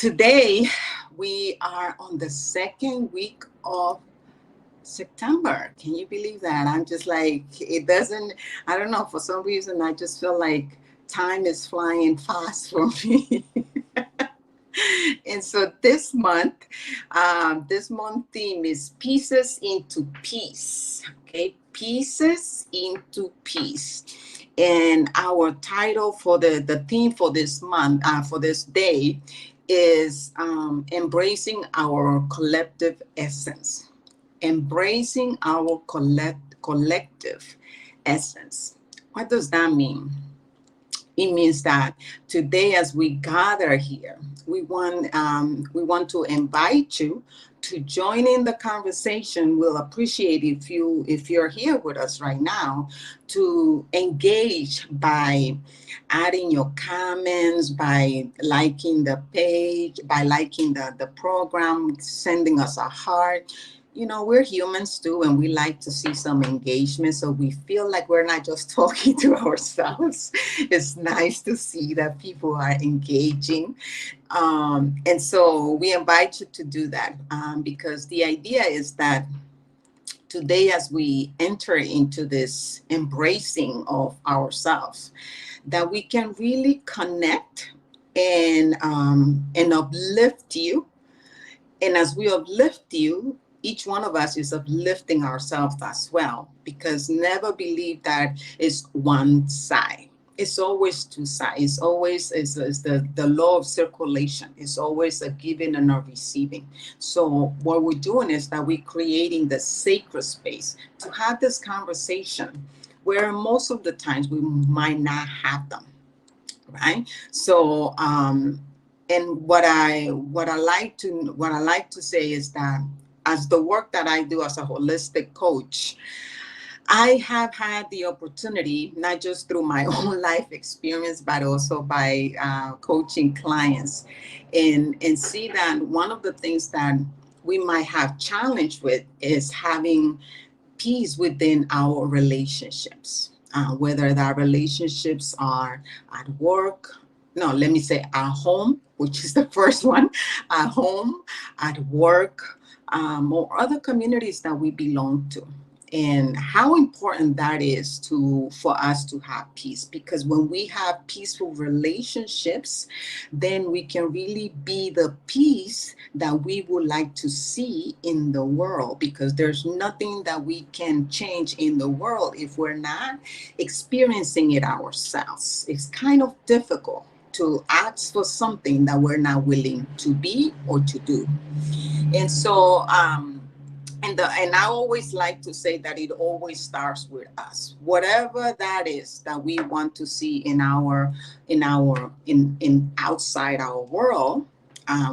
Today, we are on the second week of September. Can you believe that? I'm just like, it doesn't, I don't know, for some reason, I just feel like time is flying fast for me. And so this month theme is pieces into peace. Okay, pieces into peace. And our title for the theme for this month, for this day, is embracing our collective essence. Embracing our collective essence. What does that mean? It means that today, as we gather here, we want to invite you to join in the conversation. We'll appreciate if you're here with us right now to engage by adding your comments, by liking the page, by liking the program, sending us a heart. You know, we're humans too, and we like to see some engagement. So we feel like we're not just talking to ourselves. It's nice to see that people are engaging. And so we invite you to do that because the idea is that today, as we enter into this embracing of ourselves, that we can really connect and uplift you. And as we uplift you, each one of us is uplifting ourselves as well, because never believe that it's one side. It's always two sides. It's always is the law of circulation. It's always a giving and a receiving. So what we're doing is that we're creating the sacred space to have this conversation where most of the times we might not have them, right? So and what I like to say is that as the work that I do as a holistic coach, I have had the opportunity, not just through my own life experience, but also by coaching clients, and see that one of the things that we might have challenge with is having peace within our relationships, whether that relationships are at work, no, let me say at home, which is the first one, at home, at work, or other communities that we belong to. And how important that is for us to have peace, because when we have peaceful relationships, then we can really be the peace that we would like to see in the world, because there's nothing that we can change in the world if we're not experiencing it ourselves. It's kind of difficult to ask for something that we're not willing to be or to do. And so and I always like to say that it always starts with us. Whatever that is that we want to see in outside our world,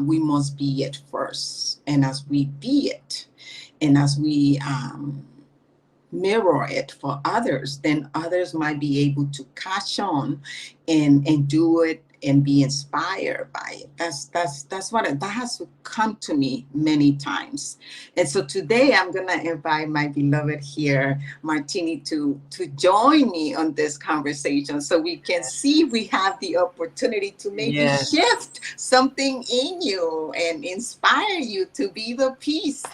we must be it first. And as we be it, and as we mirror it for others, then others might be able to catch on and do it and be inspired by it. That's what that has come to me many times. And so today I'm gonna invite my beloved here, Martini, to join me on this conversation, so we can see if we have the opportunity to maybe shift something in you and inspire you to be the peace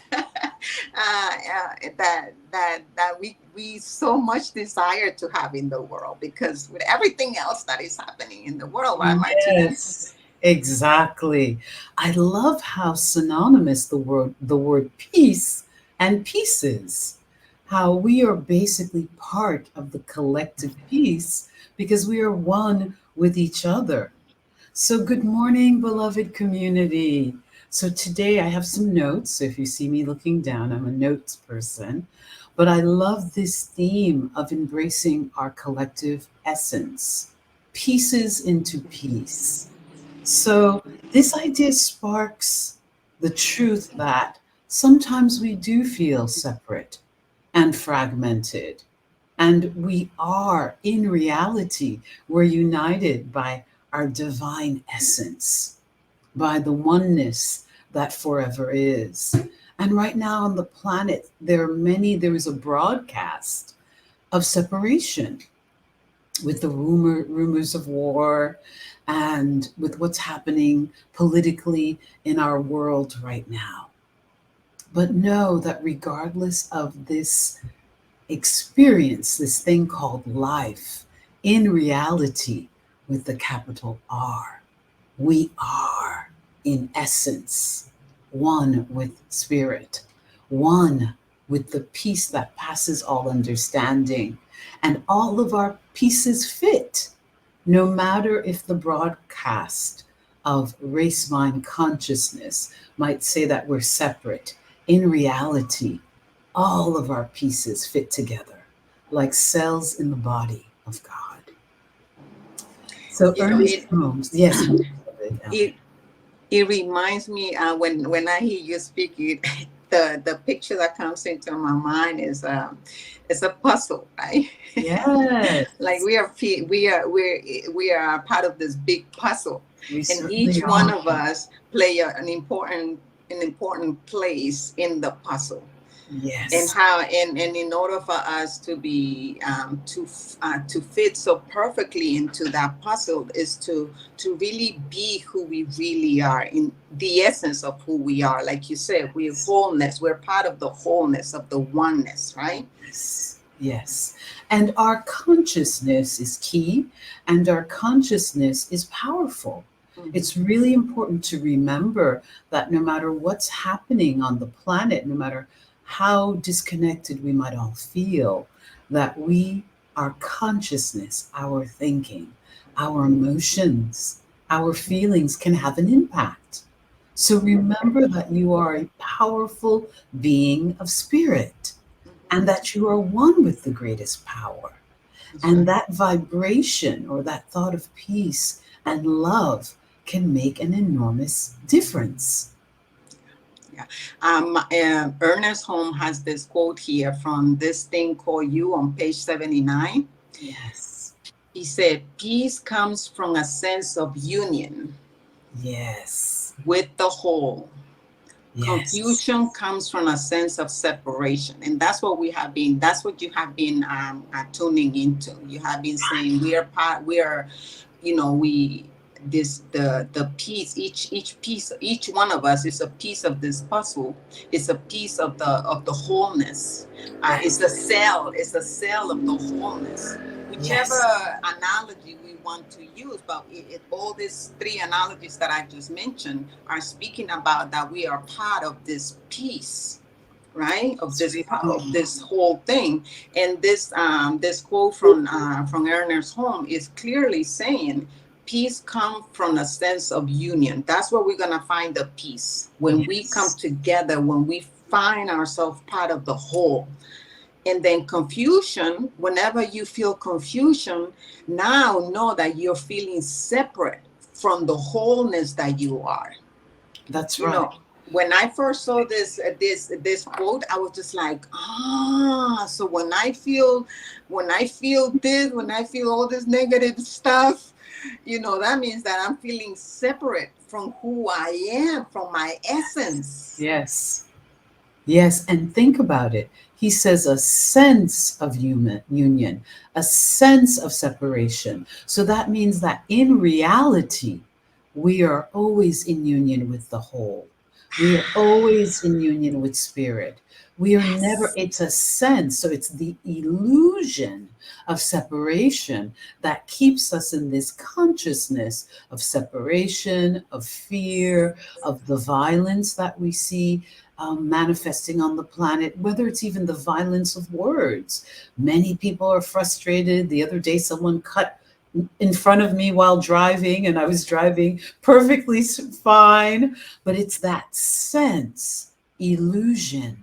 that we so much desire to have in the world, because with everything else that is happening in the world, right, Martina? Yes, exactly. I love how synonymous the word peace and pieces. How we are basically part of the collective peace because we are one with each other. So, good morning, beloved community. So, today I have some notes. So, if you see me looking down, I'm a notes person. But I love this theme of embracing our collective essence, pieces into peace. So, this idea sparks the truth that sometimes we do feel separate and fragmented. And we are, in reality, we're united by our divine essence, by the oneness that forever is. And right now on the planet, there is a broadcast of separation. with the rumors of war and with what's happening politically in our world right now. But know that regardless of this experience, this thing called life, in reality, with the capital R, we are, in essence, one with spirit, one with the peace that passes all understanding. And all of our pieces fit, no matter if the broadcast of race mind consciousness might say that we're separate. In reality, all of our pieces fit together like cells in the body of God. So, You know, Ernest Holmes, yes, my beloved Ellen. it it reminds me when I hear you speak it, the picture that comes into my mind is it's a puzzle, right? Like Yes, we are part of this big puzzle, we and each certainly one are. of us play an important place in the puzzle. And Yes, how and in order for us to be to fit so perfectly into that puzzle is to really be who we really are, in the essence of who we are. Like you said, we're wholeness, we're part of the wholeness of the oneness, right? yes, yes. And our consciousness is key, and our consciousness is powerful. Mhm. It's really important to remember that no matter what's happening on the planet, no matter how disconnected we might all feel, that we, our consciousness, our thinking, our emotions, our feelings can have an impact. So remember that you are a powerful being of spirit and Mhm. that you are one with the greatest power. That's And right. that vibration or that thought of peace and love can make an enormous difference. Yeah. Ernest Holmes has this quote here from this thing called You on page 79. Yes. He said, "Peace comes from a sense of union Yes. with the whole. Yes. Confusion comes from a sense of separation." And that's what we have been, that's what you have been tuning into. You have been saying we are part, we are, we, this the piece, each piece, each one of us is a piece of this puzzle. It's a piece of the wholeness. It's a Yes. cell, it's a cell of the wholeness, whichever Yes. analogy we want to use. But all these three analogies that I just mentioned are speaking about that we are part of this piece, right, of Yes, this we are. of this whole thing. And this quote from Ernest Holmes is clearly saying peace comes from a sense of union. That's where we're going to find the peace, when we come Yes. together, when we find ourselves part of the whole. And then confusion, whenever you feel confusion, now know that you're feeling separate from the wholeness that you are. That's you right. know when I first saw this quote, I was just like, so when I feel this, when I feel all this negative stuff, that means that I'm feeling separate from who I am, from my essence. Yes. Yes, and think about it. He says a sense of human union, a sense of separation. So that means that in reality, we are always in union with the whole. We are always in union with spirit. We are never, Yes. it's a sense. So it's the illusion of separation that keeps us in this consciousness of separation, of fear, of the violence that we see manifesting on the planet, whether it's even the violence of words. Many people are frustrated. The other day, someone cut in front of me while driving, and I was driving perfectly fine. But it's that sense, illusion,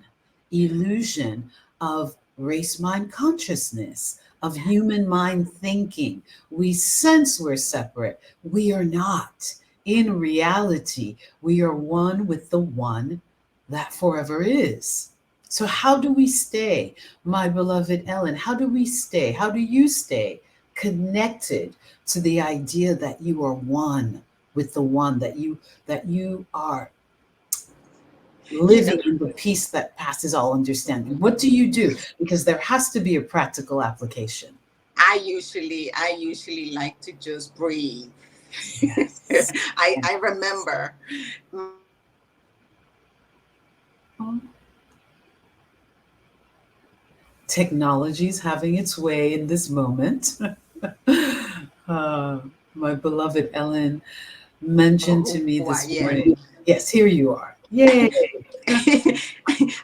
illusion of race mind consciousness, of human mind thinking. We sense we're separate. We are not. In reality, we are one with the one that forever is. So, how do we stay, my beloved Ellen? How do we stay? How do you stay connected to the idea that you are one with the one, that you are you know living in the peace that passes all understanding? What do you do? Because there has to be a practical application. I usually like to just breathe. Yes. I remember my grandmother Oh, used to say technology's having its way in this moment. uh, my beloved Ellen mentioned to me who I this am. morning. Yes, here you are. Yay.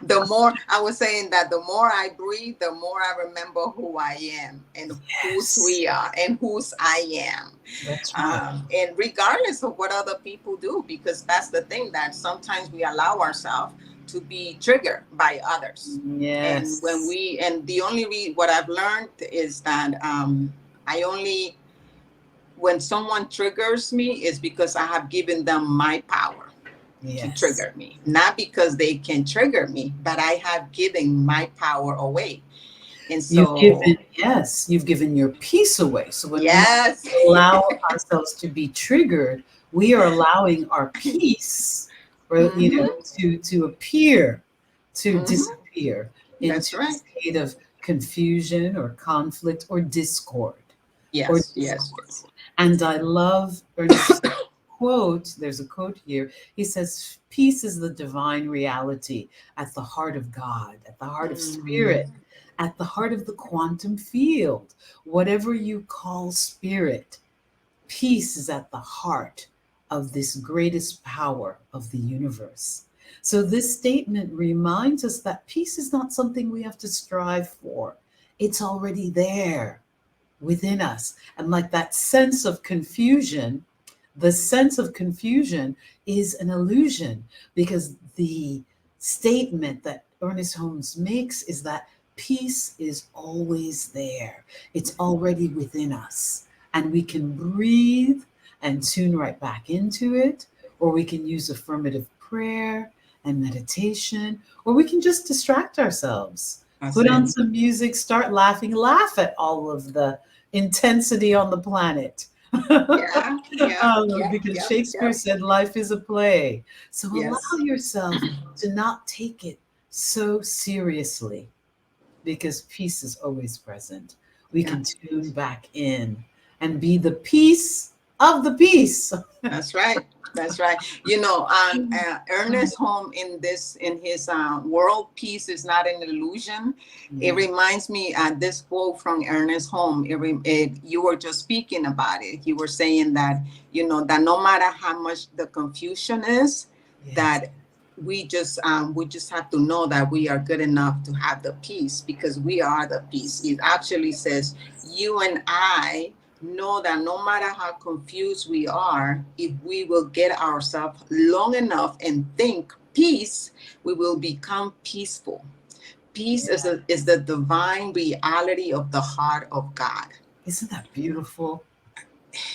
The more I was saying that the more I breathe, the more I remember who I am and whose Yes, we are and whose I am. that's right. And regardless of what other people do, because that's the thing that sometimes we allow ourselves to be triggered by others. And when Yes. we, and the only what I've learned is that I only, when someone triggers me, is because I have given them my power to Yes. trigger me, not because they can trigger me, but I have given my power away. And You've given, so, yes, you've given your peace away. So when we yes. allow ourselves to be triggered, we are allowing our peace, or Hmm. to appear, to Hmm. disappear That's into a right. state of confusion or conflict or discord. Or Yes, yes, yes. and I love Ernest's quote. There's a quote here. He says, "Peace is the divine reality at the heart of God, at the heart of Hmm. spirit, at the heart of the quantum field. Whatever you call spirit, peace is at the heart of this greatest power of the universe." So, this statement reminds us that peace is not something we have to strive for, it's already there within us. And like that sense of confusion, the sense of confusion is an illusion, because the statement that Ernest Holmes makes is that peace is always there. It's already within us. And we can breathe and tune right back into it, or we can use affirmative prayer and meditation, or we can just distract ourselves. That's Put on it. some music, start laughing, laugh at all of the intensity on the planet. Yeah, yeah, yeah, Because yeah, Shakespeare yeah. said life is a play. So allow Yes. yourself to not take it so seriously, because peace is always present. We Yeah. can tune back in and be the peace of the peace. That's right. That's right. Ernest Holmes in this in his world peace is not an illusion. It Yeah. reminds me this quote from Ernest Holmes. You were just speaking about it. You were saying that that no matter how much the confusion is, Yes. that we just have to know that we are good enough to have the peace because we are the peace. It actually says you and I know that no matter how confused we are, if we will get ourselves long enough and think peace, we will become peaceful. Peace is, Yeah. is the divine reality of the heart of God. Isn't that beautiful?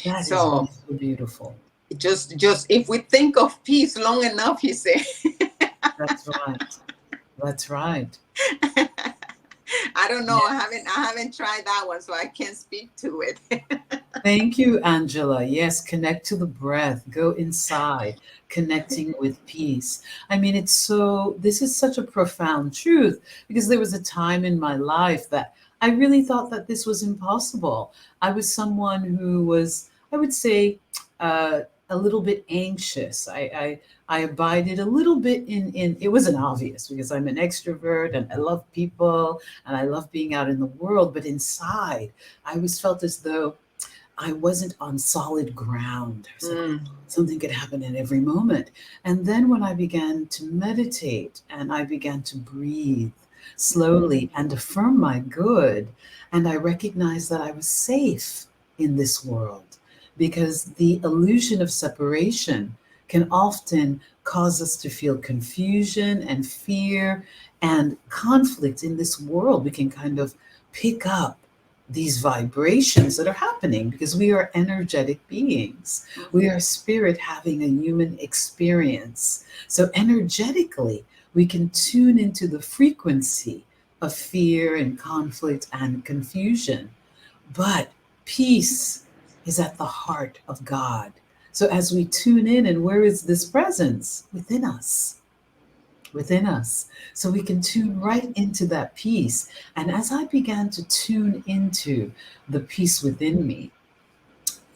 That is So so beautiful. just if we think of peace long enough, he said. That's right. That's right. I don't know. I haven't Yes. I haven't tried that one, so I can't speak to it. Thank you, Angela. Yes, connect to the breath, go inside, connecting with peace. I mean, this is such a profound truth, because there was a time in my life that I really thought that this was impossible. I was someone who was, I would say, a little bit anxious. I abided a little bit in, it wasn't obvious because I'm an extrovert and I love people and I love being out in the world, but inside, I always felt as though I wasn't on solid ground. I was like, Mm, something could happen at every moment. And then when I began to meditate and I began to breathe slowly and affirm my good, and I recognized that I was safe in this world, because the illusion of separation can often cause us to feel confusion and fear and conflict in this world. We can kind of pick up these vibrations that are happening because we are energetic beings. We mhm. are spirit having a human experience. So, energetically, we can tune into the frequency of fear and conflict and confusion. But peace is at the heart of God. So, as we tune in, and where is this presence? Within us. within us, so we can tune right into that peace. And as I began to tune into the peace within me,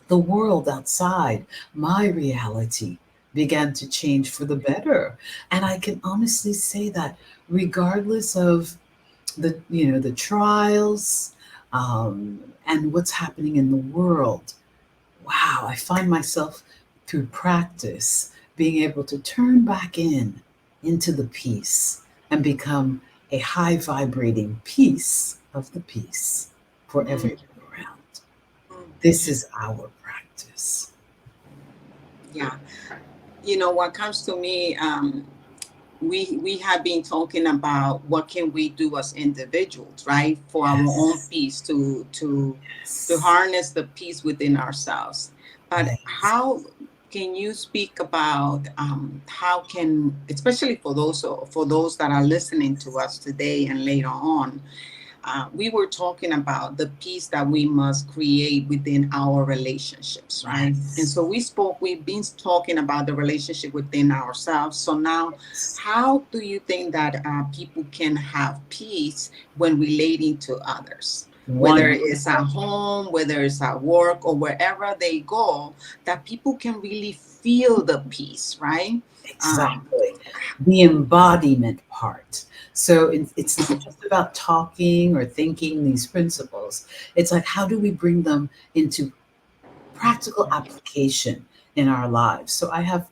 the world outside, my reality, began to change for the better. And I can honestly say that regardless of the trials, and what's happening in the world, wow, I find myself through practice being able to turn back into the peace and become a high vibrating piece of the peace for Mm, everyone around. mm. This is our practice. Yeah. What comes to me, we have been talking about what can we do as individuals, right, for our own Yes. peace, to Yes. harness the peace within ourselves. But Yes. how can you speak about, how can, especially for those that are listening to us today and later on, we were talking about the peace that we must create within our relationships, right? And Yes. so we've been talking about the relationship within ourselves. So now, Yes. how do you think that people can have peace when relating to others? Whether it's at Wonderful. home, whether it's at work, or wherever they go, that people can really feel the peace, right? Um, Exactly. The embodiment part. So it's not just about talking or thinking these principles. It's like, how do we bring them into practical application in our lives? So I have,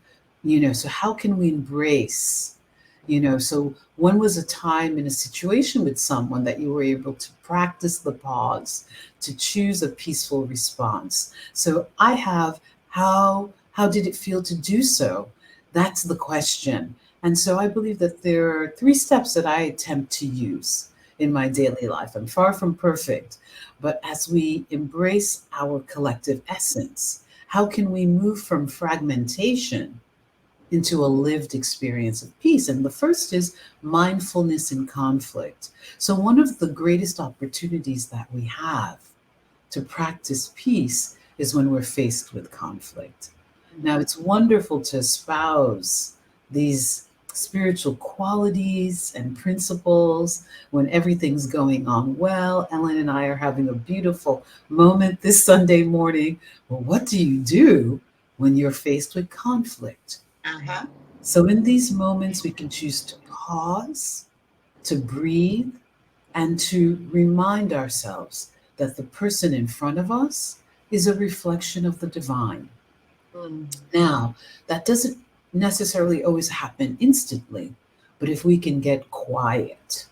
so how can we embrace, so when was a time in a situation with someone that you were able to practice the pause, to choose a peaceful response? So I have, how did it feel to do so? That's the question. And so I believe that there are 3 steps that I attempt to use in my daily life. I'm far from perfect, but as we embrace our collective essence, how can we move from fragmentation into a lived experience of peace? And the first is mindfulness in conflict. So, one of the greatest opportunities that we have to practice peace is when we're faced with conflict. Now, it's wonderful to espouse these spiritual qualities and principles when everything's going on well. Ellen and I are having a beautiful moment this Sunday morning. Well, what do you do when you're faced with conflict? uh-huh. So, in these moments, we can choose to pause, to breathe, and to remind ourselves that the person in front of us is a reflection of the divine. Mm, Now, that doesn't necessarily always happen instantly, but if we can get quiet,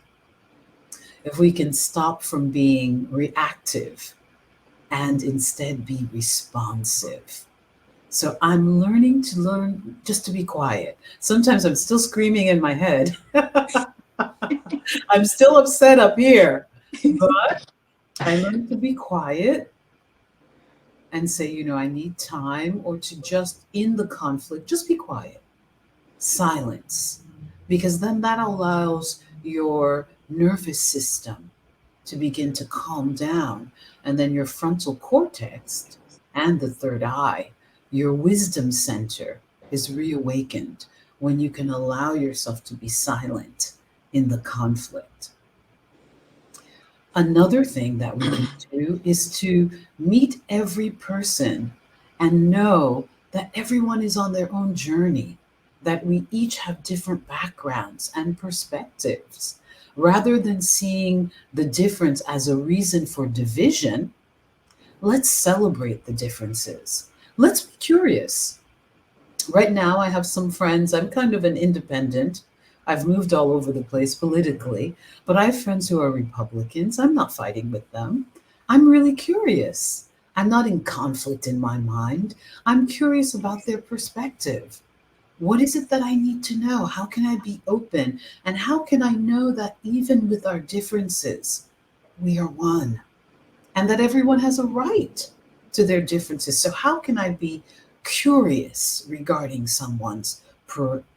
if we can stop from being reactive and instead be responsive. So I'm learning to learn just to be quiet. Sometimes I'm still screaming in my head. I'm still upset up here, but I learned to be quiet and say, I need time, or to just in the conflict, just be quiet, silence, because then that allows your nervous system to begin to calm down. And then your frontal cortex and the third eye, your wisdom center, is reawakened when you can allow yourself to be silent in the conflict. Another thing that we can do is to meet every person and know that everyone is on their own journey, that we each have different backgrounds and perspectives. Rather than seeing the difference as a reason for division, let's celebrate the differences. Let's be curious. Right now, I have some friends. I'm kind of an independent. I've moved all over the place politically, but I have friends who are Republicans. I'm not fighting with them. I'm really curious. I'm not in conflict in my mind. I'm curious about their perspective. What is it that I need to know? How can I be open? And how can I know that even with our differences, we are one, and that everyone has a right to their differences? So, how can I be curious regarding someone's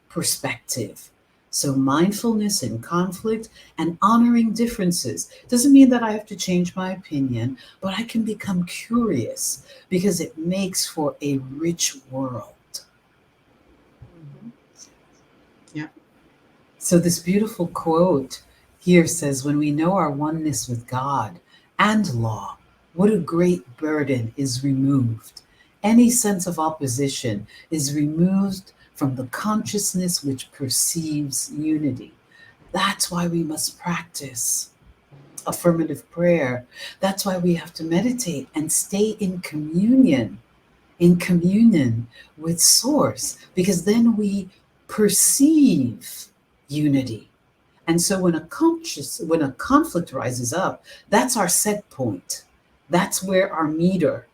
perspective? So, mindfulness in conflict and honoring differences doesn't mean that I have to change my opinion, but I can become curious because it makes for a rich world. mhm. Yeah. So, this beautiful quote here says, when we know our oneness with God and law, what a great burden is removed. Any sense of opposition is removed from the consciousness which perceives unity. That's why we must practice affirmative prayer. That's why we have to meditate and stay in communion with Source, because then we perceive unity. And so when a conflict rises up, that's our set point. That's where our meter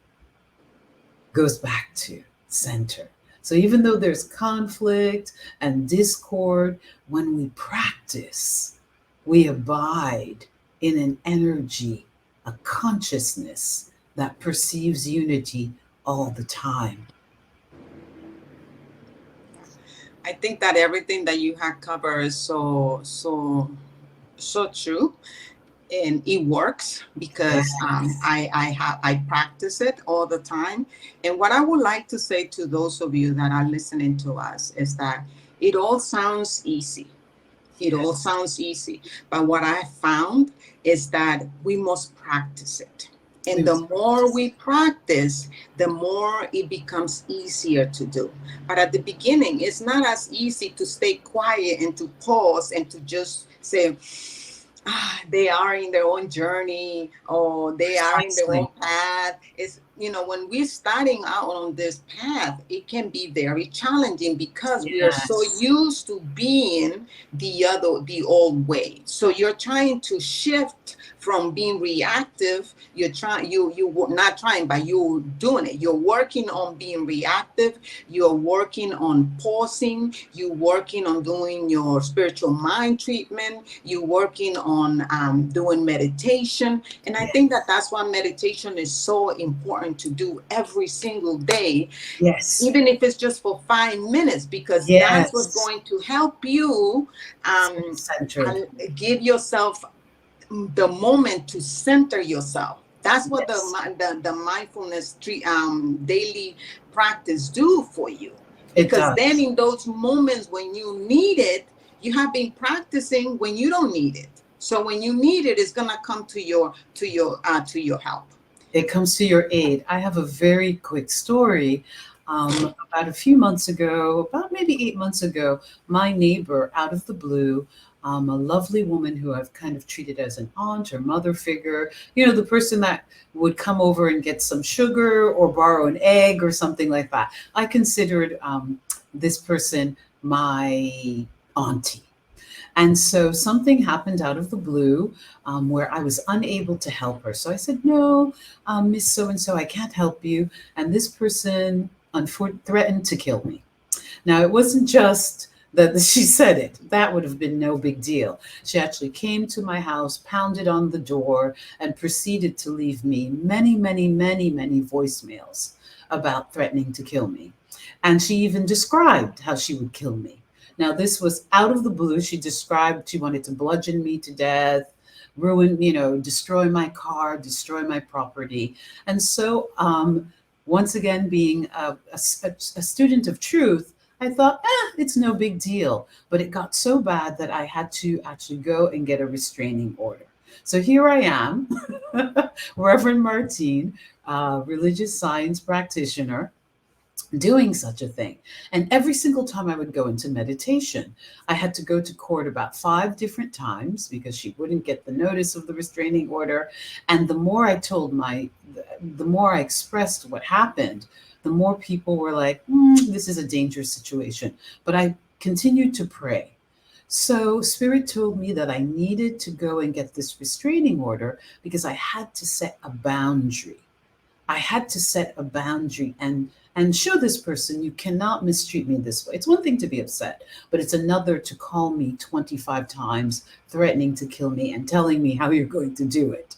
goes back to center. So even though there's conflict and discord, when we practice, we abide in an energy, a consciousness that perceives unity all the time. I think that everything that you have covered is so true, and it works because Yes. I practice it all the time. And what I would like to say to those of you that are listening to us is that it all sounds easy. It all Yes. sounds easy, but what I found is that we must practice it. We And the must more practice. we practice, the more it becomes easier to do. But at the beginning, it's not as easy to stay quiet and to pause and to just say, they are in their own journey, or they are in their own Precisely. path. It's, when we're starting out on this path, it can be very challenging because we are so Yes. used to being the old way. So you're trying to shift from being reactive. You're trying, you not trying, but you're doing it. You're working on being reactive. You're working on pausing. You're working on doing your spiritual mind treatment. You're working on doing meditation. And I think that that's why meditation is so important to do every single day, Yes. even if it's just for 5 minutes, because that's what's Yes. going to help you Stay um, centered. give yourself the moment to center yourself. That's what Yes. the mindfulness daily practice do for you. It Because then does. in those moments when you need it, you have been practicing when you don't need it. So when you need it, it's gonna come to your help. It comes to your aid. I have a very quick story. About a few months ago, about maybe 8 months ago, my neighbor, out of the blue, a lovely woman who I've kind of treated as an aunt or mother figure, the person that would come over and get some sugar or borrow an egg or something like that. I considered this person my auntie. And so something happened out of the blue where I was unable to help her. So I said, no, Miss So and so, I can't help you. And this person threatened to kill me. Now, it wasn't just that she said it, that would have been no big deal. She actually came to my house, pounded on the door, and proceeded to leave me many, many, many, many voicemails about threatening to kill me. And she even described how she would kill me. Now, this was out of the blue. She described she wanted to bludgeon me to death, ruin, destroy my car, destroy my property. And so, once again, being a student of truth, I thought, it's no big deal. But it got so bad that I had to actually go and get a restraining order. So here I am, Reverend Martine, religious science practitioner, doing such a thing. And every single time I would go into meditation, I had to go to court about 5 different times because she wouldn't get the notice of the restraining order. And the more I expressed what happened, the more people were like, this is a dangerous situation. But I continued to pray. So Spirit told me that I needed to go and get this restraining order because I had to set a boundary. I had to set a boundary and show this person, you cannot mistreat me this way. It's one thing to be upset, but it's another to call me 25 times, threatening to kill me and telling me how you're going to do it.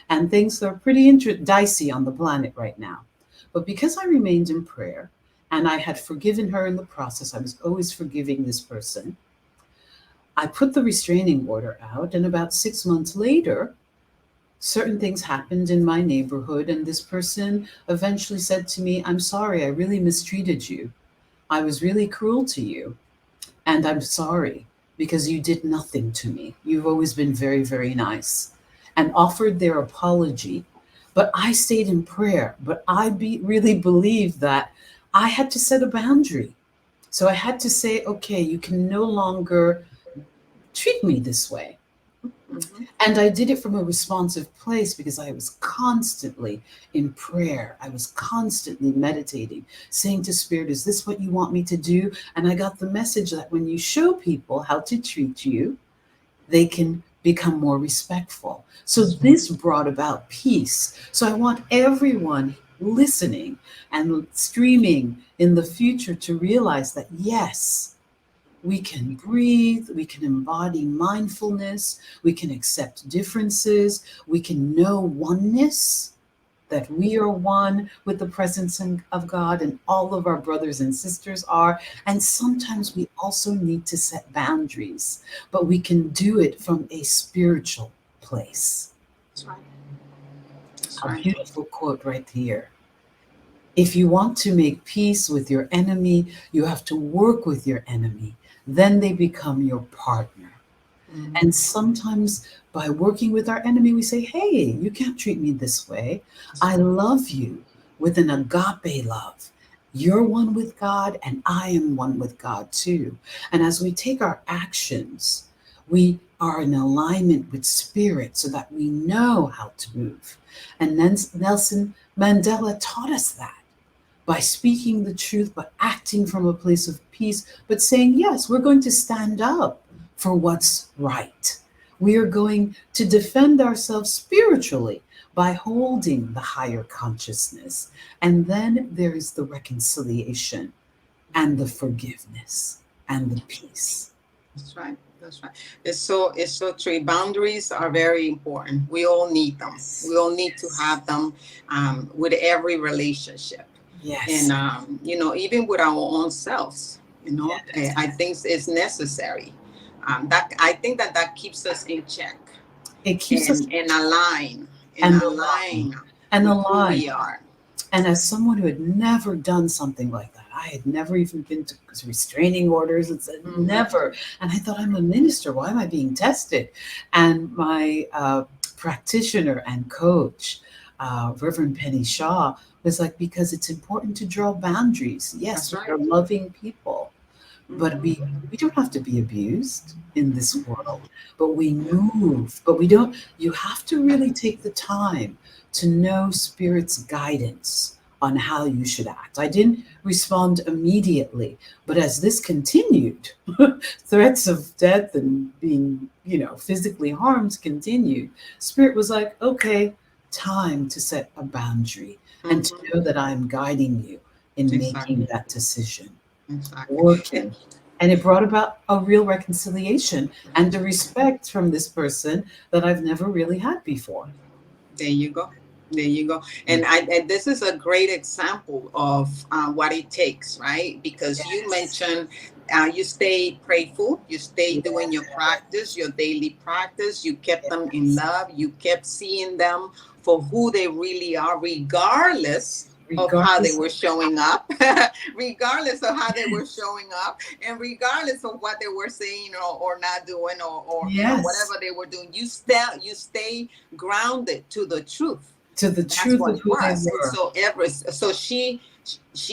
And things are pretty dicey on the planet right now. But because I remained in prayer and I had forgiven her in the process, I was always forgiving this person. I put the restraining order out, and about 6 months later, certain things happened in my neighborhood, and this person eventually said to me, I'm sorry, I really mistreated you. I was really cruel to you, and I'm sorry. because you did nothing to me. You've always been very, very nice, and offered their apology. But I stayed in prayer. But really believed that I had to set a boundary. So I had to say, okay, you can no longer treat me this way. Mm-hmm. And I did it from a responsive place because I was constantly in prayer. I was constantly meditating, saying to Spirit, is this what you want me to do? And I got the message that when you show people how to treat you, they can become more respectful. So That's right. this brought about peace. So I want everyone listening and streaming in the future to realize that, yes, we can breathe, we can embody mindfulness, we can accept differences, we can know oneness, that we are one with the presence of God, and all of our brothers and sisters are. And sometimes we also need to set boundaries, but we can do it from a spiritual place. That's right. That's A right. beautiful quote right here. If you want to make peace with your enemy, you have to work with your enemy. Then they become your partner. Mm-hmm. And sometimes by working with our enemy, we say, hey, you can't treat me this way. That's I right. love you with an agape love. You're one with God, and I am one with God too. And as we take our actions, we are in alignment with spirit so that we know how to move. And then Nelson Mandela taught us that by speaking the truth, but acting from a place of peace, but saying, yes, we're going to stand up for what's right. We are going to defend ourselves spiritually by holding the higher consciousness. And then there is the reconciliation and the forgiveness and the peace. That's right. That's right. It's so true. Boundaries are very important. We all need them. We Yes. all need to Yes. have them with every relationship, and Yes. even with our own selves. I Yes. think it's necessary. That I think that keeps us in check It keeps us and align and and aligned align and with who aligned. we are. And as someone who had never done something like that, I had never even been to restraining orders. It's Hmm. never. And I thought, I'm a minister. Why am I being tested? And my practitioner and coach, Reverend Penny Shaw, was like, because it's important to draw boundaries. Yes, That's we right. are loving people, but Hmm. we don't have to be abused in this world, but we Yeah. move, but we don't. You have to really take the time to know spirit's guidance on how you should act. I didn't respond immediately, but as this continued, threats of death and being, physically harmed continued. Spirit was like, okay, time to set a boundary and to Hmm. know that I'm guiding you in making Exactly. that decision, Exactly. And working. And it brought about a real reconciliation and a respect from this person that I've never really had before. there you go. There you go. And this is a great example of what it takes, right? Because you Yes. mentioned you stay prayerful, you stay doing your Yes. practice, your daily practice. You kept them in Yes. love. You kept seeing them for who they really are, regardless of how they Regardless were of showing up, regardless of how they were showing up, and regardless of what they were saying or not doing, or yes, whatever they were doing, you stay grounded to the truth. to the That's truth what of it who they was. And were. so she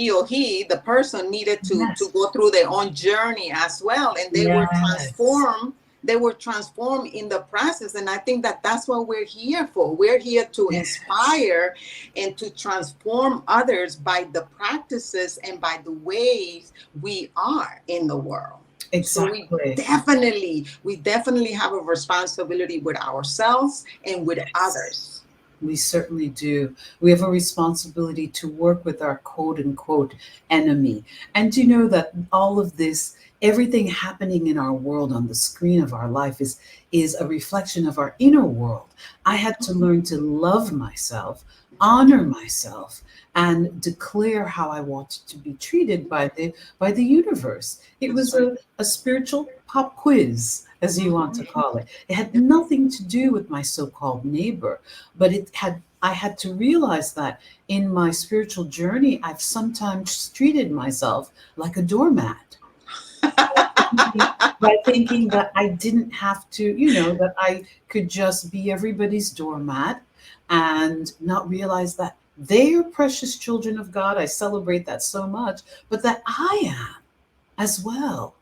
or he, the person, needed to Yes. go through their own journey as well, and they were Yes. transformed. They were transformed in the process. And I think that that's what we're here for. We're here to Yes. inspire and to transform others by the practices and by the ways we are in the world. So Exactly. we definitely have a responsibility with ourselves and with Yes. others. We certainly do. We have a responsibility to work with our quote unquote enemy. And do you know that all of this, everything happening in our world on the screen of our life is a reflection of our inner world. I had to learn to love myself, honor myself, and declare how I wanted to be treated by the universe. It That's was right. a spiritual pop quiz, as you want to Hmm. call it. It had Yep. nothing to do with my so-called neighbor, but I had to realize that in my spiritual journey I've sometimes treated myself like a doormat. by thinking that I didn't have to, that I could just be everybody's doormat and not realize that they are precious children of God. I celebrate that so much, but that I am as well,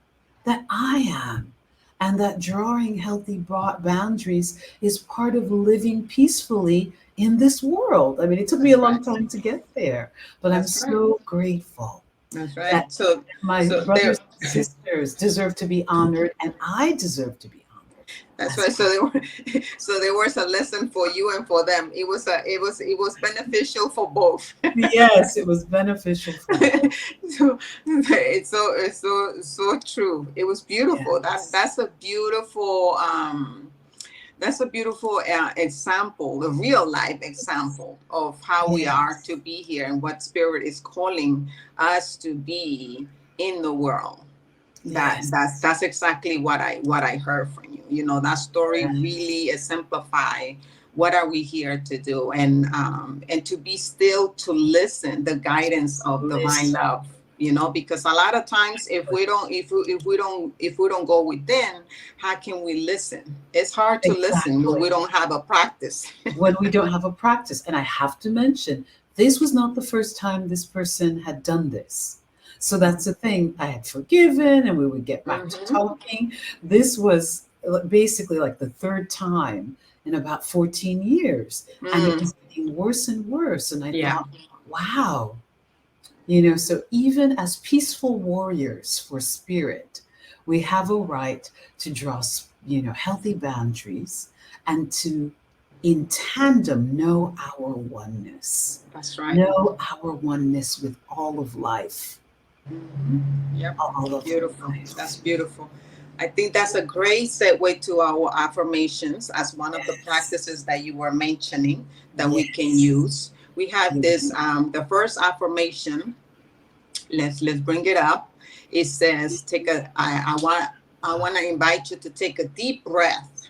that I am. And that drawing healthy boundaries is part of living peacefully in this world. I mean, it took me a That's right. long time to get there, but I'm That's right. so grateful That's that right. So, my so there. brothers and sisters deserve to be honored, and I deserve to be honored That's as right. So there were, so there was a lesson for you and for them. It was beneficial for both. well. Yes, it was beneficial for both. So it's so true. It was beautiful. Yes, That's a beautiful example, a real life example of how we are yes, to be here and what spirit is calling us to be in the world. that that's yes, that's exactly what I heard from you. That story yes. really exemplify what are we here to do, and to be still, to listen the guidance Just of divine listen. love. Because a lot of times, if we don't go within, how can we listen? It's hard to listen when we Exactly. don't have a practice. When we don't have a practice. And I have to mention, this was not the first time this person had done this. So that's the thing. I had forgiven and we would get back to Hmm. talking. This was basically like the third time in about 14 years. And it Mm, was getting worse and worse. And I yeah, thought, wow, so even as peaceful warriors for spirit, we have a right to draw, healthy boundaries and to, in tandem, that's right. know our oneness with all of life, Yep. all of Beautiful. That's life. beautiful. I think that's a great segue to our affirmations as one of the Yes, practices that you were mentioning that we can yes, use. We have this, yes. the first affirmation. Let's bring it up. It says, I want to invite you to take a deep breath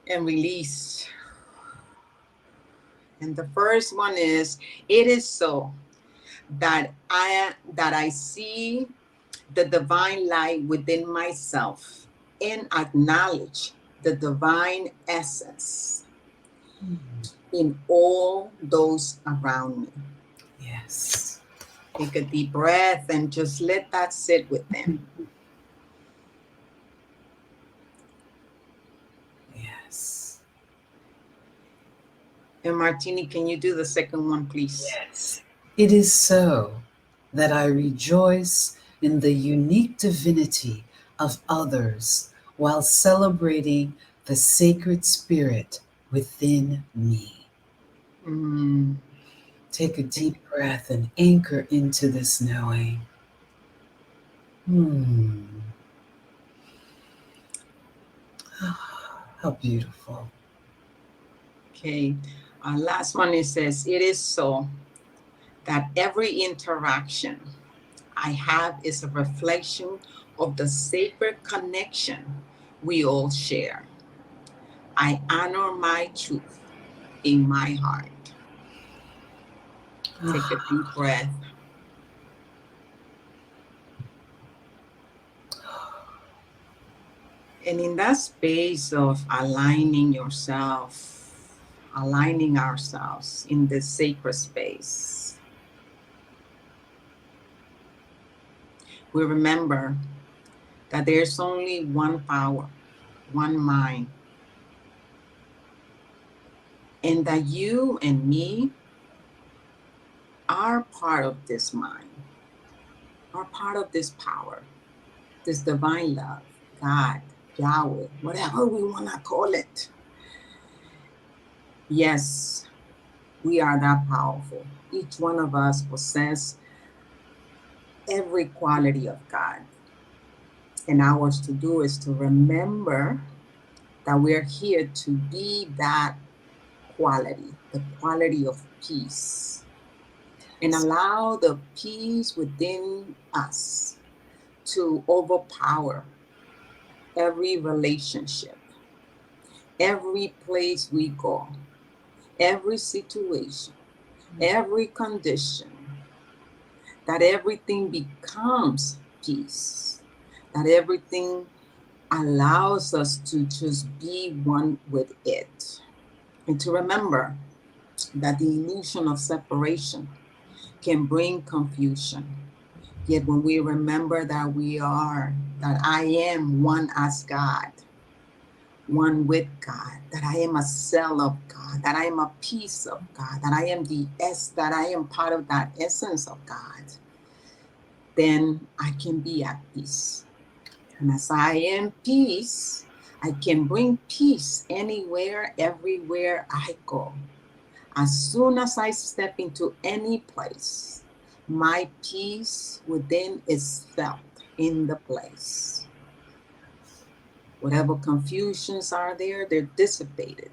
and release. And the first one is, it is so that I see the divine light within myself and acknowledge the divine essence Mm, in all those around me. yes, Take a deep breath and just let that sit within. yes, And Martini, can you do the second one, please? yes. It is so that I rejoice in the unique divinity of others while celebrating the sacred spirit within me. Mm, Take a deep breath and anchor into this knowing. Hmm, how beautiful. okay. Last one, it says, it is so that every interaction I have is a reflection of the sacred connection we all share. I honor my truth in my heart. Take a Ah, deep breath. And in that space of aligning yourself, aligning ourselves in this sacred space, we remember that there's only one power, one mind, and that you and me are part of this mind, are part of this power, this divine love, God, Yahweh, whatever we want to call it. Yes, we are that powerful. Each one of us possess every quality of God. And ours to do is to remember that we're here to be that quality, the quality of peace, and allow the peace within us to overpower every relationship, every place we go, every situation, every condition, that everything becomes peace, that everything allows us to just be one with it. And to remember that the illusion of separation can bring confusion. Yet when we remember that that I am one as God, one with God, that I am a cell of God, that I am a piece of God, that I am that I am part of that essence of God, then I can be at peace. And as I am peace, I can bring peace anywhere, everywhere I go. As soon as I step into any place, my peace within is felt in the place. Whatever confusions are there, they're dissipated,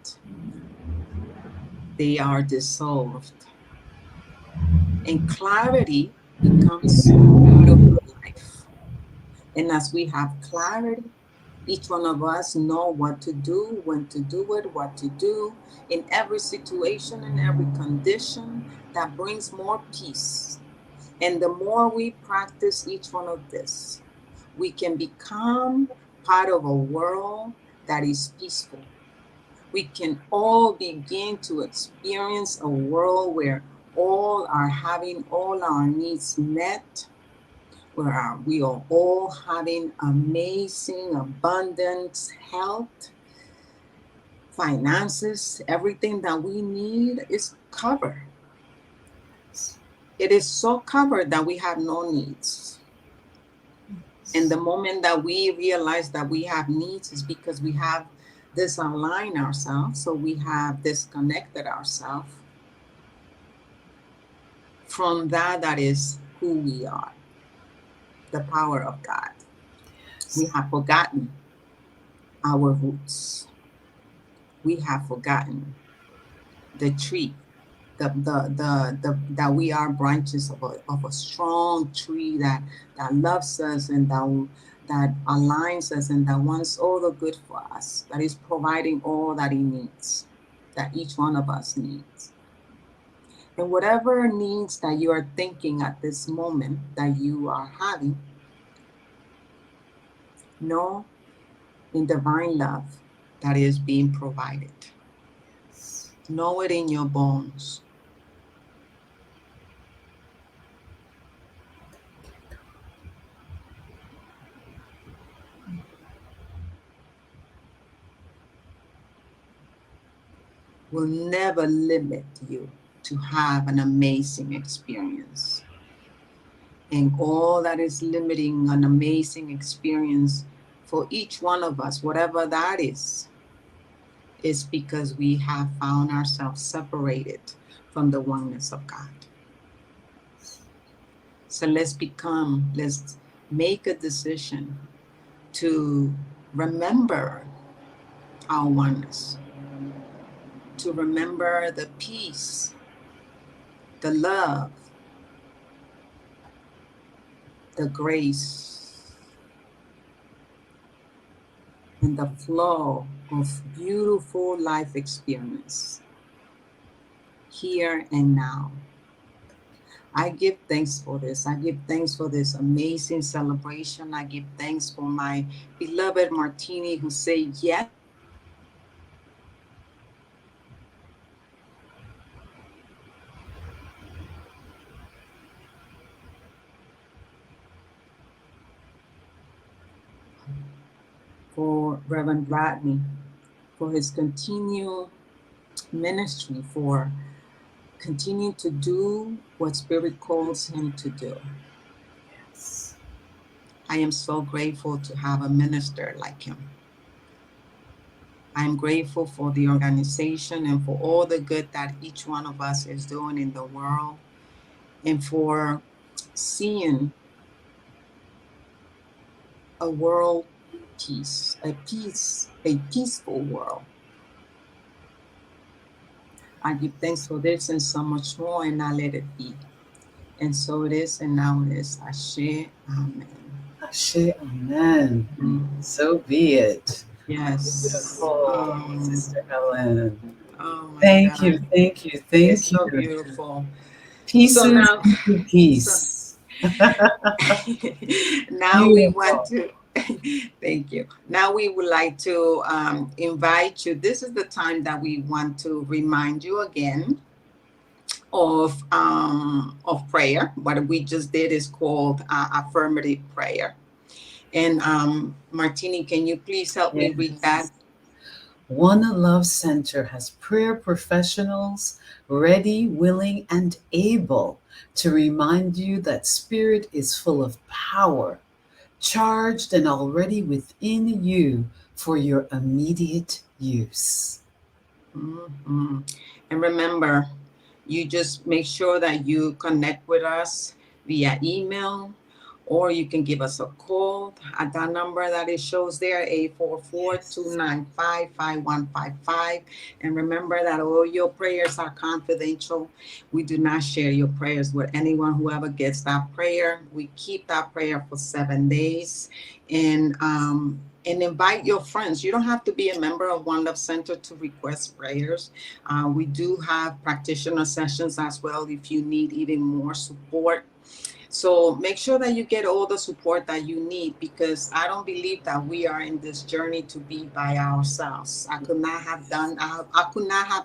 they are dissolved. And clarity becomes part of our life. And as we have clarity, each one of us know what to do, when to do it, what to do in every situation, in every condition that brings more peace. And the more we practice each one of this, we can become part of a world that is peaceful. We can all begin to experience a world where all are having all our needs met, where we are all having amazing, abundant health, finances, everything that we need is covered. It is so covered that we have no needs. And the moment that we realize that we have needs is because we have disaligned ourselves, so we have disconnected ourselves from that is who we are, the power of God. We have forgotten our roots. We have forgotten the tree, that we are branches of a strong tree that loves us and that aligns us and that wants all the good for us, that is providing all that he needs, that each one of us needs. And whatever needs that you are thinking at this moment that you are having, know in divine love that is being provided. Know it in your bones. Will never limit you to have an amazing experience. And all that is limiting an amazing experience for each one of us, whatever that is because we have found ourselves separated from the oneness of God. So let's make a decision to remember our oneness, to remember the peace, the love, the grace, and the flow of beautiful life experience here and now. I give thanks for this. I give thanks for this amazing celebration. I give thanks for my beloved Martini who say yes to everything for Reverend Rodney, for his continued ministry, for continuing to do what Spirit calls him to do. I am so grateful to have a minister like him. I'm grateful for the organization and for all the good that each one of us is doing in the world and for seeing a world a peaceful world. I give thanks for this and so much more, and I let it be. And so it is, and now it is. Ashe, Amen. Ashe, amen. So be it. Yes. Beautiful, Sister Helen. Oh my Thank God. you, thank you, It's thank so you. beautiful. So Pieces now, into so peace. now we want Beautiful. to. Thank you. Now we would like to invite you. This is the time that we want to remind you again of prayer. What we just did is called affirmative prayer. And Martini, can you please help me read that? Yes. One Love Center has prayer professionals ready, willing, and able to remind you that Spirit is full of power, charged and already within you for your immediate use. Mhm. And remember, you just make sure that you connect with us via email, or you can give us a call at that number that it shows there, 844 Yes. 5155. And remember that all your prayers are confidential. We do not share your prayers with anyone. Whoever gets that prayer, we keep that prayer for 7 days. And invite your friends. You don't have to be a member of One Love Center to request prayers. We do have practitioner sessions as well if you need even more support. So make sure that you get all the support that you need, because I don't believe that we are in this journey to be by ourselves. I could not have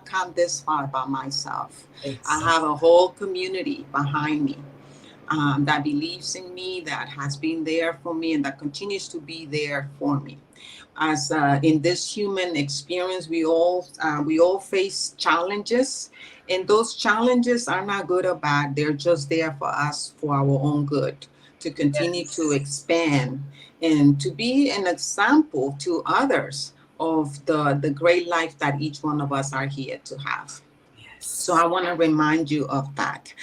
come this far by myself. I Exactly. have a whole community behind me that believes in me, that has been there for me, and that continues to be there for me. As in this human experience, we all face challenges, and those challenges are not good or bad. They're just there for us for our own good, to continue to Yes. expand and to be an example to others of the great life that each one of us are here to have. So Yes. I want to remind you of that.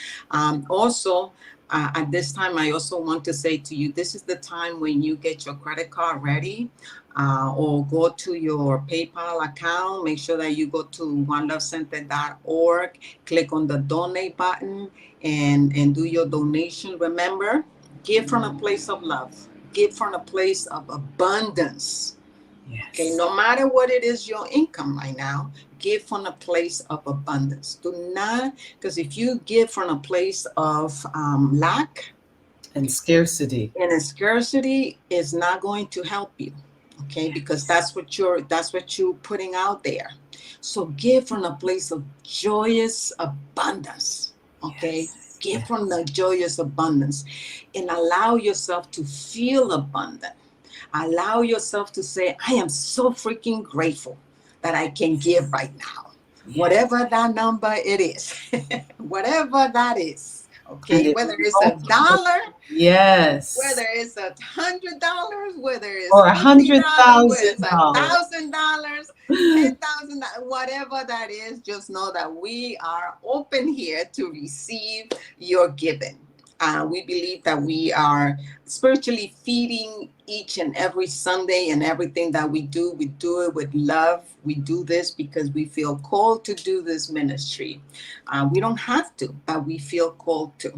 Also, at this time, I also want to say to you, this is the time when you get your credit card ready, or go to your PayPal account. Make sure that you go to onelovecenter.org, click on the donate button, and do your donation. Remember, give from a place of love, give from a place of abundance. Okay, Yes. no matter what it is your income right now, give from a place of abundance. Do not, because if you give from a place of lack And scarcity. and a scarcity, is not going to help you. Okay, because Yes. that's what you're putting out there. So give from a place of joyous abundance. Okay, Yes. give from Yes. the joyous abundance, and allow yourself to feel abundant. Allow yourself to say, I am so freaking grateful that I can give right now. Yes. Whatever that number it is, whatever that is, And okay? it Whether it's a multiplies. dollar, Yes. whether it's $100, whether it's Or a hundred $50, whether thousand it's a dollars. $1,000, $10,000, whatever that is, just know that we are open here to receive your giving. We believe that we are spiritually feeding each and every Sunday, and everything that we do it with love. We do this because we feel called to do this ministry. We don't have to, but we feel called to.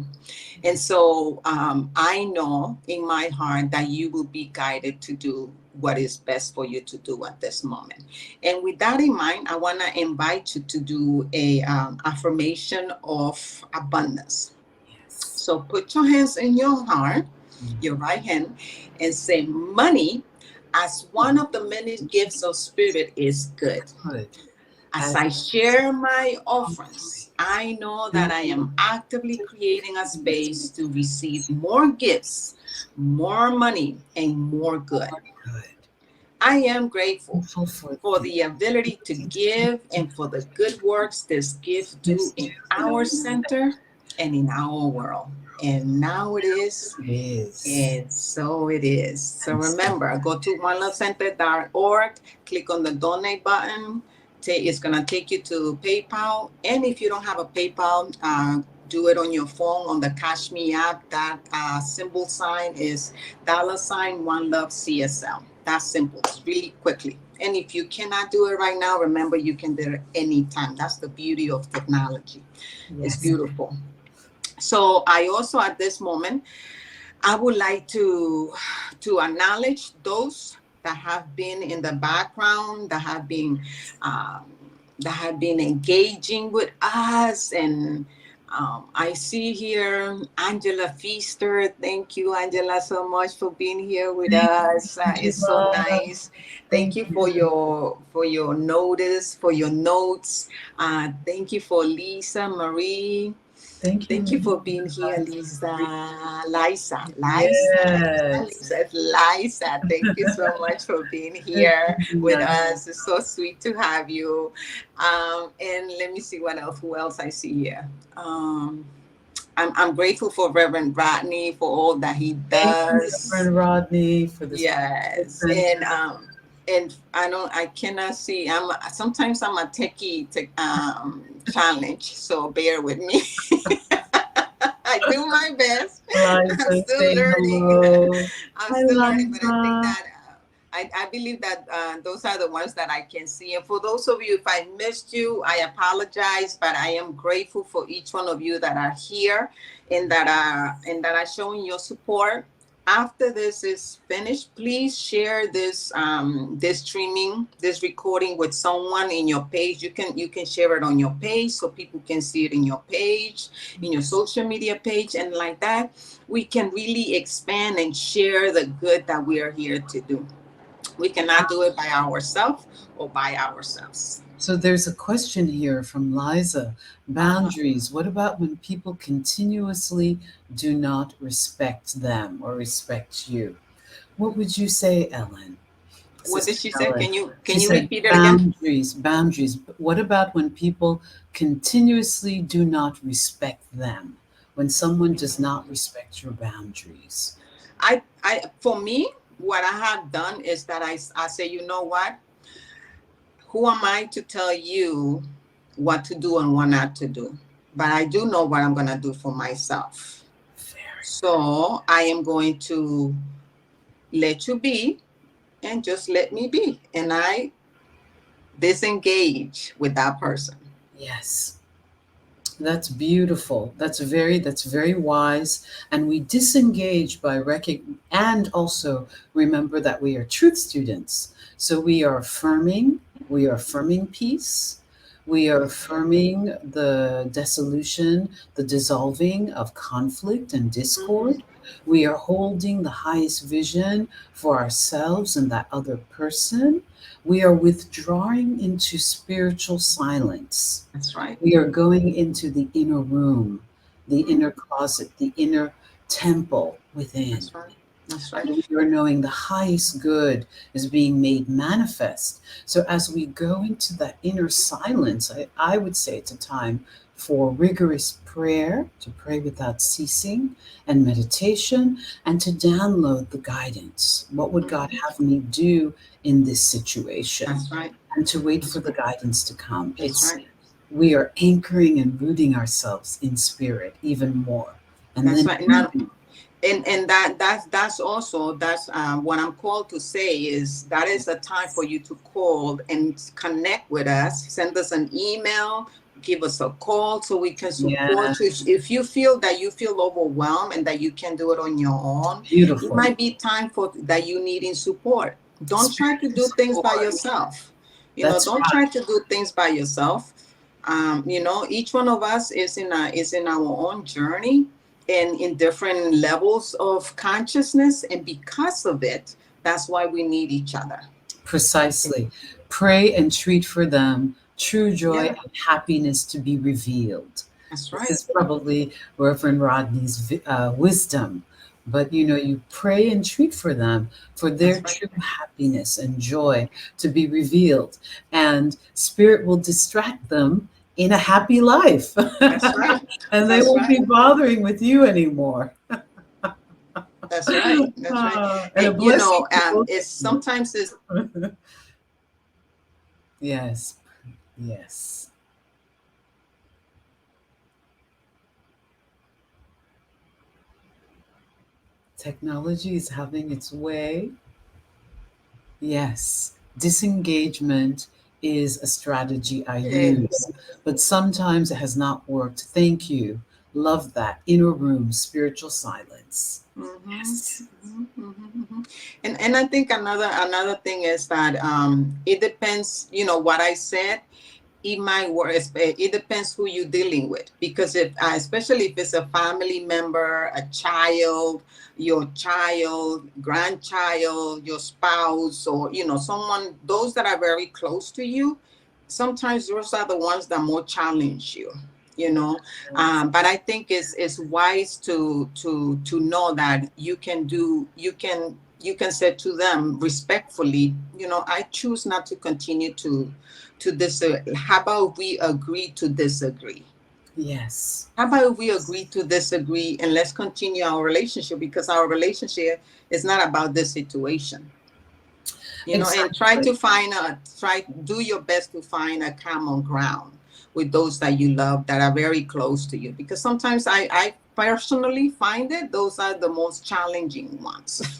And so I know in my heart that you will be guided to do what is best for you to do at this moment. And with that in mind, I want to invite you to do a affirmation of abundance. Yes. So put your hands in your heart, your Mhm. right hand, and say, money as one of the many gifts of spirit is good. Good. As As I share my offerings. offerings, I know that I am actively creating a space to receive more gifts, more money, and more good. Good. I am grateful Thankful for for the the ability to give and for the good works this gift do this in gift in our center and in our world. And now it is, it is. and so it is. So And so remember, go to onelovecenter.org, click on the donate button. It's going to take you to PayPal. And if you don't have a PayPal, do it on your phone on the Cash Me app. That symbol sign is $1LoveCSL. That's simple. It's really quickly. And if you cannot do it right now, remember you can do it anytime. That's the beauty of technology. It's yes. beautiful. So I also at this moment I would like to acknowledge those that have been in the background, um, that have been engaging with us, and I see here Angela Feaster. Thank you, Angela, so much for being here with Thank you, us. It's so Angela. nice. Thank Thank you you. for your notice, for your notes. Thank you for Lisa Marie. Thank you, Thank you for being here, Lisa. Lisa. Liza, Liza, it's not Yes. Lisa, it's Liza. Thank you so much for being Thank here you, with Nina. us. It's so sweet to have you. And let me see what else. Who else I see here? I'm grateful for Reverend Rodney for all that he Thank you, does. Reverend Rodney, for this Yes, fantastic. and I cannot see. Sometimes I'm a challenge, so bear with me. I do my best. I'm Liza, still say learning. hello. I'm Hi, still learning, but I think Liza. that I believe that those are the ones that I can see. And for those of you, if I missed you, I apologize, but I am grateful for each one of you that are here and that are showing your support. After this is finished, please share this streaming, this recording with someone in your page. You can share it on your page so people can see it in your page, in your social media page, and like that we can really expand and share the good that we are here to do. We cannot do it by ourselves or by ourselves. So there's a question here from Liza. Uh-huh. Boundaries. What about when people continuously do not respect them or respect you? What would you say, Ellen? What did Sister she say? Ellen. She Can you said repeat it again? boundaries, boundaries. But what about when people continuously do not respect them? When someone does not respect your boundaries? I for me, what I have done is that I say, you know what? Who am I to tell you what to do and what not to do? But I do know what I'm gonna do for myself. Very So I am going to let you be and just let me be. And I disengage with that person. yes. That's beautiful. That's very wise. And we disengage by and also remember that we are truth students. So we are affirming peace. We are affirming the dissolution, the dissolving of conflict and Mhm. discord. We are holding the highest vision for ourselves and that other person. We are withdrawing into spiritual silence. That's right. We are going into the inner room, the Mhm. inner closet, the inner temple within. That's right. That's right. And we are knowing the highest good is being made manifest. So as we go into that inner silence, I would say it's a time for rigorous prayer, to pray without ceasing, and meditation, and to download the guidance. What would God Mhm. have me do in this situation? That's right. And to wait for That's the right. guidance to come. That's It's right. we are anchoring and rooting ourselves in spirit even more. And That's then right. Now, moving. and that's also that's what I'm called to say is that is a time for you to call and connect with us. Send us an email, give us a call so we can Yeah, support you. If you feel that you feel overwhelmed and that you can do it on your own, it beautiful. might be time for that you needing support. Don't try to Spiritual do things by support. yourself. That's Don't try right. to do things by yourself. Each one of us is in our own journey and in different levels of consciousness, and because of it, that's why we need each other. Precisely. Pray and treat for them true joy Yeah, and happiness to be revealed. that's This right. is probably Reverend Rodney's wisdom. But you pray and treat for them for their That's right. true happiness and joy to be revealed. And Spirit will distract them in a happy life. That's right. And they That's won't right. be bothering with you anymore. That's right. That's right. And a blessing to both It's of sometimes it's you. Yes, yes. Technology is having its way. Yes. Disengagement is a strategy I eh, use, but sometimes it has not worked. Thank you. Love that. Inner room, spiritual silence. mhm, Yes. mhm, mhm, mhm. And I think another thing is that it depends. What I said. it might work. It depends who you're dealing with, because if especially if it's a family member, a child, your child, grandchild, your spouse, or someone, those that are very close to you, sometimes those are the ones that more challenge you, you know but I think it's wise to know that you can say to them respectfully, I choose not to continue to this. How about we agree to disagree? Yes, How about we agree to disagree, and let's continue our relationship, because our relationship is not about this situation. And try exactly. to do your best to find a common ground with those that you love, that are very close to you, because sometimes I personally find it those are the most challenging ones.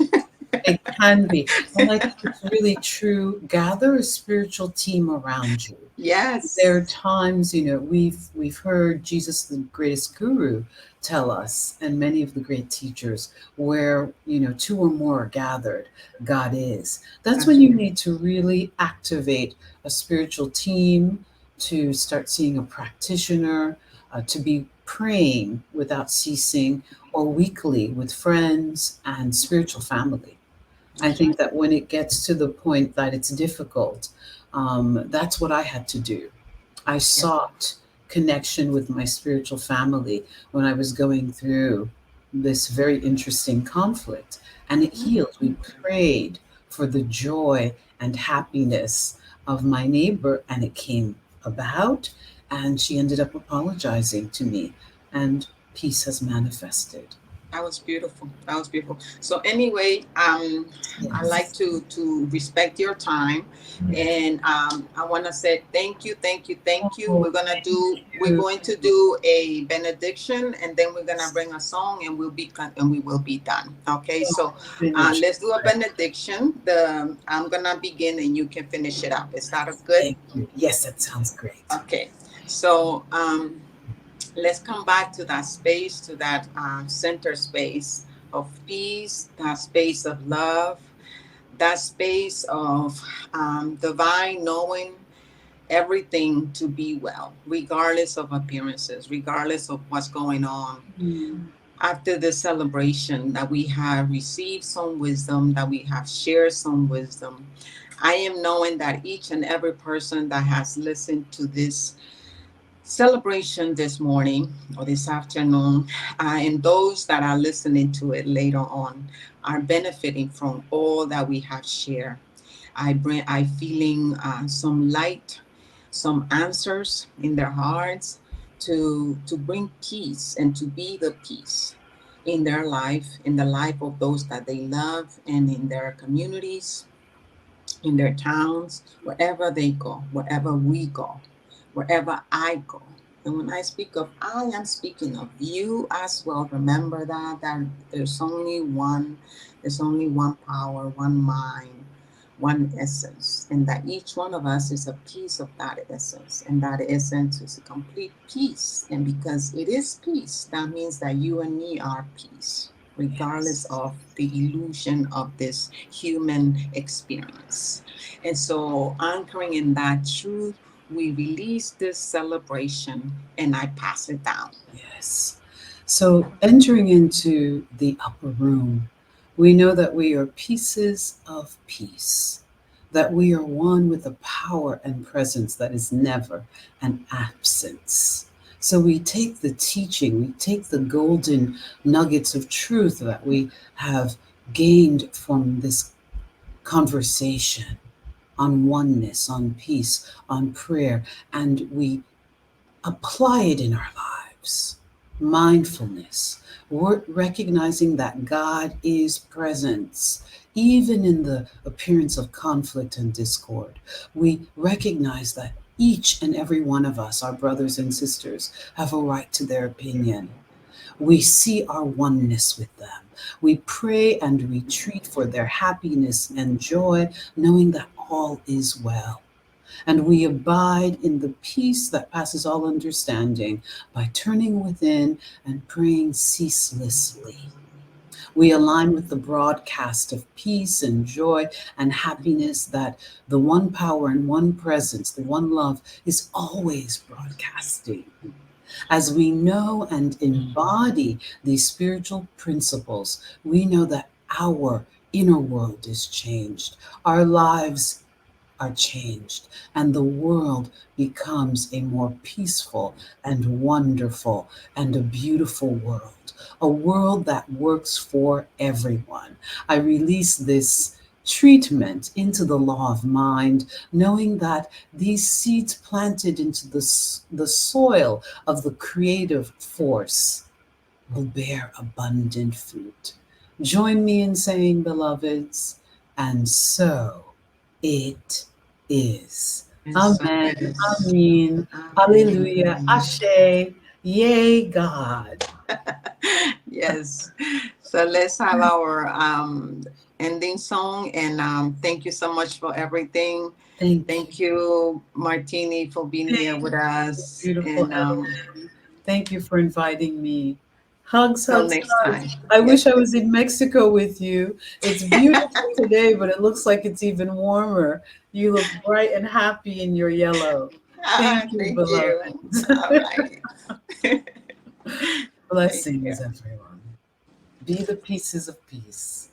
It can be. And I think it's really true. Gather a spiritual team around you. There are Yes, times, we've heard Jesus, the greatest guru, tell us, and many of the great teachers, where two or more are gathered, God is. That's when that's you right. need to really activate a spiritual team, to start seeing a practitioner, to be praying without ceasing, or weekly with friends and spiritual family. I That's think right. that when it gets to the point that it's difficult, that's what I had to do. I Yeah. sought connection with my spiritual family when I was going through this very interesting conflict, and it Mhm. healed. We prayed for the joy and happiness of my neighbor, and it came about, and she ended up apologizing to me, and peace has manifested. That was beautiful. That was beautiful. So anyway, I like Yes. to respect your time, and I want to say thank you, thank you, thank you. Oh, thank We're you. going to do a benediction, and then we're gonna bring a song, and we will be done. Okay, so Finish. let's do a benediction. I'm gonna begin, and you can finish it up. Is that good? Thank you. Yes, that sounds great. Okay. So let's come back to that space, to that center space of peace, that space of love, that space of divine knowing everything to be well, regardless of appearances, regardless of what's going on. Mm. After the celebration, that we have received some wisdom, that we have shared some wisdom, I am knowing that each and every person that has listened to this celebration this morning or this afternoon, and those that are listening to it later on, are benefiting from all that we have shared. I feeling some light, some answers in their hearts to bring peace and to be the peace in their life, in the life of those that they love, and in their communities, in their towns, wherever they go, wherever we go, wherever I go. And when I speak of I, am speaking of you as well. Remember that there's only one power, one mind, one essence, and that each one of us is a piece of that essence, and that essence is a complete peace. And because it is peace, that means that you and me are peace, regardless Yes. of the illusion of this human experience. And so, anchoring in that truth, we release this celebration, and I pass it down. Yes. So, entering into the upper room, we know that we are pieces of peace, that we are one with a power and presence that is never an absence. So, we take the teaching, we take the golden nuggets of truth that we have gained from this conversation on oneness, on peace, on prayer, and we apply it in our lives. Mindfulness, we're recognizing that God is presence, even in the appearance of conflict and discord. We recognize that each and every one of us, our brothers and sisters, have a right to their opinion. We see our oneness with them. We pray and retreat for their happiness and joy, knowing that all is well. And we abide in the peace that passes all understanding by turning within and praying ceaselessly. We align with the broadcast of peace and joy and happiness that the one power and one presence, the one love, is always broadcasting. As we know and embody these spiritual principles, we know that our inner world is changed. Our lives are changed, and the world becomes a more peaceful and wonderful and a beautiful world, a world that works for everyone. I release this treatment into the law of mind, knowing that these seeds planted into the soil of the creative force will bear abundant fruit. Join me in saying, beloveds, and so it is. And so Amen. it is. Amen. Hallelujah. Amen. Ashe. Yay, God. Yes. So let's have our ending song. And thank you so much for everything. Thank you. Thank you, Martini, for being here Thank with you, us. beautiful And Evelyn. Thank you for inviting me. Hugs, till hugs, next hugs. time. I Yes. wish I was in Mexico with you. It's beautiful today, but it looks like it's even warmer. You look bright and happy in your yellow. Thank you, Thank beloved. you. All right. Take Blessings, care. everyone. Be the pieces of peace.